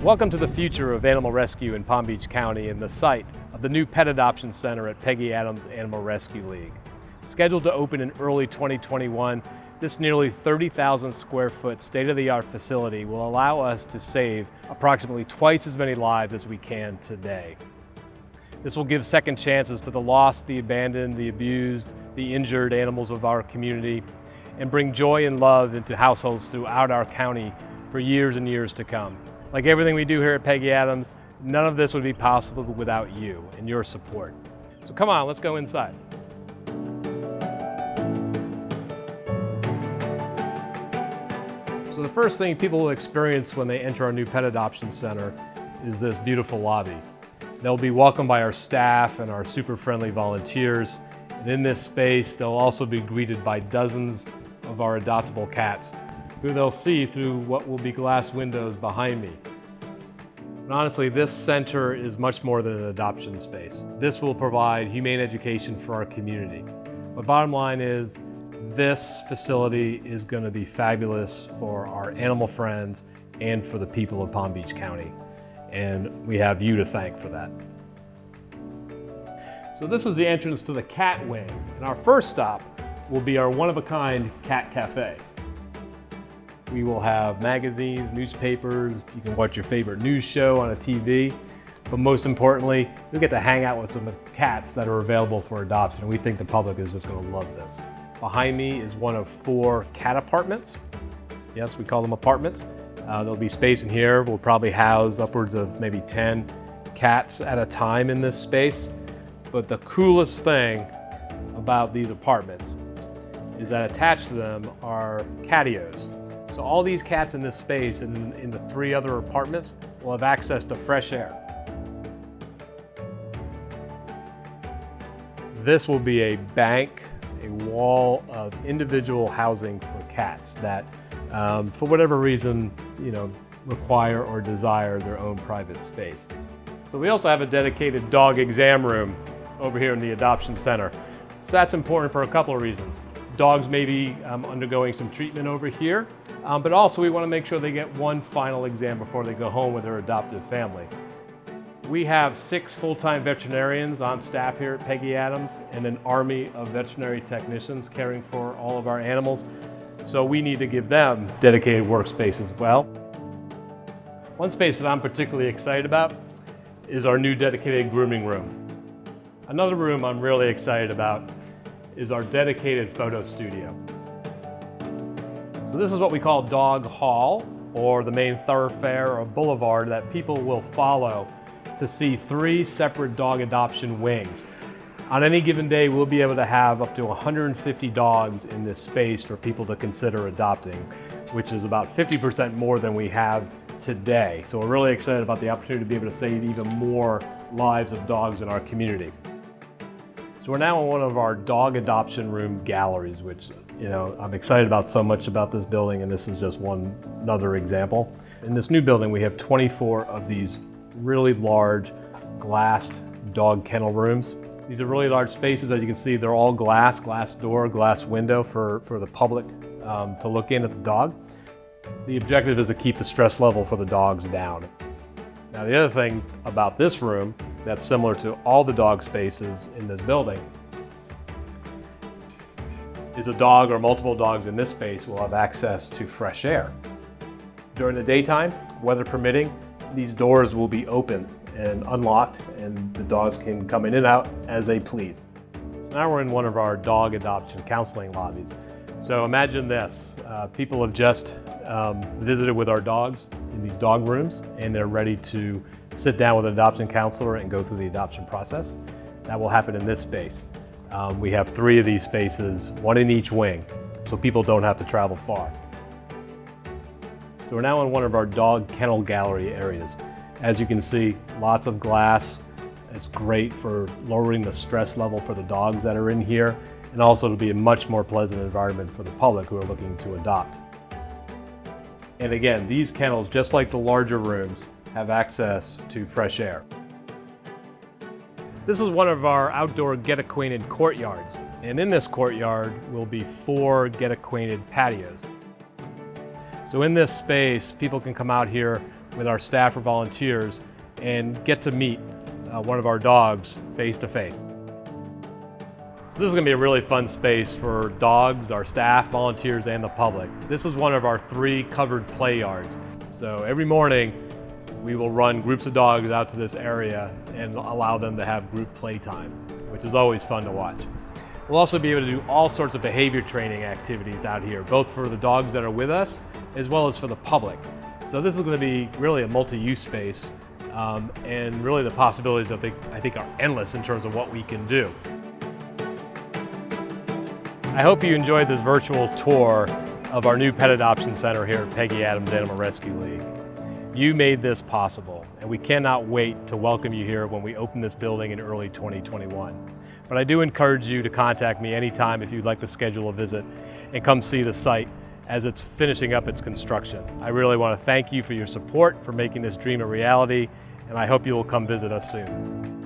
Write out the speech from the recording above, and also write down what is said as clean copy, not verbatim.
Welcome to the future of animal rescue in Palm Beach County and the site of the new Pet Adoption Center at Peggy Adams Animal Rescue League. Scheduled to open in early 2021, this nearly 30,000 square foot state-of-the-art facility will allow us to save approximately twice as many lives as we can today. This will give second chances to the lost, the abandoned, the abused, the injured animals of our community, and bring joy and love into households throughout our county for years and years to come. Like everything we do here at Peggy Adams, none of this would be possible without you and your support. So come on, let's go inside. So the first thing people will experience when they enter our new Pet Adoption Center is this beautiful lobby. They'll be welcomed by our staff and our super friendly volunteers. And in this space, they'll also be greeted by dozens of our adoptable cats, who they'll see through what will be glass windows behind me. And honestly, this center is much more than an adoption space. This will provide humane education for our community. But bottom line is, this facility is going to be fabulous for our animal friends and for the people of Palm Beach County. And we have you to thank for that. So this is the entrance to the cat wing. And our first stop will be our one-of-a-kind cat cafe. We will have magazines, newspapers, you can watch your favorite news show on a TV, but most importantly, you'll get to hang out with some of the cats that are available for adoption, and we think the public is just going to love this. Behind me is one of 4 cat apartments. Yes, we call them apartments. There'll be space in here. We'll probably house upwards of maybe 10 cats at a time in this space. But the coolest thing about these apartments is that attached to them are catios. So all these cats in this space and in the 3 other apartments will have access to fresh air. This will be a bank, a wall of individual housing for cats that, for whatever reason, require or desire their own private space. So we also have a dedicated dog exam room over here in the Adoption Center. So that's important for a couple of reasons. Dogs may be undergoing some treatment over here, but also we want to make sure they get one final exam before they go home with their adoptive family. We have 6 full-time veterinarians on staff here at Peggy Adams and an army of veterinary technicians caring for all of our animals, so we need to give them dedicated workspace as well. One space that I'm particularly excited about is our new dedicated grooming room. Another room I'm really excited about is our dedicated photo studio. So this is what we call Dog Hall, or the main thoroughfare or boulevard that people will follow to see 3 separate dog adoption wings. On any given day, we'll be able to have up to 150 dogs in this space for people to consider adopting, which is about 50% more than we have today. So we're really excited about the opportunity to be able to save even more lives of dogs in our community. So we're now in one of our dog adoption room galleries, which I'm excited about so much about this building, and this is just another example. In this new building, we have 24 of these really large glassed dog kennel rooms. These are really large spaces. As you can see, they're all glass door, glass window for the public to look in at the dog. The objective is to keep the stress level for the dogs down. Now, the other thing about this room that's similar to all the dog spaces in this building is a dog or multiple dogs in this space will have access to fresh air. During the daytime, weather permitting, these doors will be open and unlocked, and the dogs can come in and out as they please. So now we're in one of our dog adoption counseling lobbies. So imagine this, people have just visited with our dogs in these dog rooms, and they're ready to sit down with an adoption counselor and go through the adoption process. That will happen in this space. We have 3 of these spaces, 1 in each wing, so people don't have to travel far. So we're now in one of our dog kennel gallery areas. As you can see, lots of glass. It's great for lowering the stress level for the dogs that are in here, and also to be a much more pleasant environment for the public who are looking to adopt. And again, these kennels, just like the larger rooms, have access to fresh air. This is one of our outdoor Get Acquainted courtyards, and in this courtyard will be 4 Get Acquainted patios. So in this space, people can come out here with our staff or volunteers and get to meet one of our dogs face to face. So this is going to be a really fun space for dogs, our staff, volunteers, and the public. This is one of our 3 covered play yards. So every morning we will run groups of dogs out to this area and allow them to have group playtime, which is always fun to watch. We'll also be able to do all sorts of behavior training activities out here, both for the dogs that are with us as well as for the public. So this is going to be really a multi-use space, and really the possibilities I think are endless in terms of what we can do. I hope you enjoyed this virtual tour of our new pet adoption center here at Peggy Adams Animal Rescue League. You made this possible, and we cannot wait to welcome you here when we open this building in early 2021. But I do encourage you to contact me anytime if you'd like to schedule a visit and come see the site as it's finishing up its construction. I really want to thank you for your support for making this dream a reality, and I hope you will come visit us soon.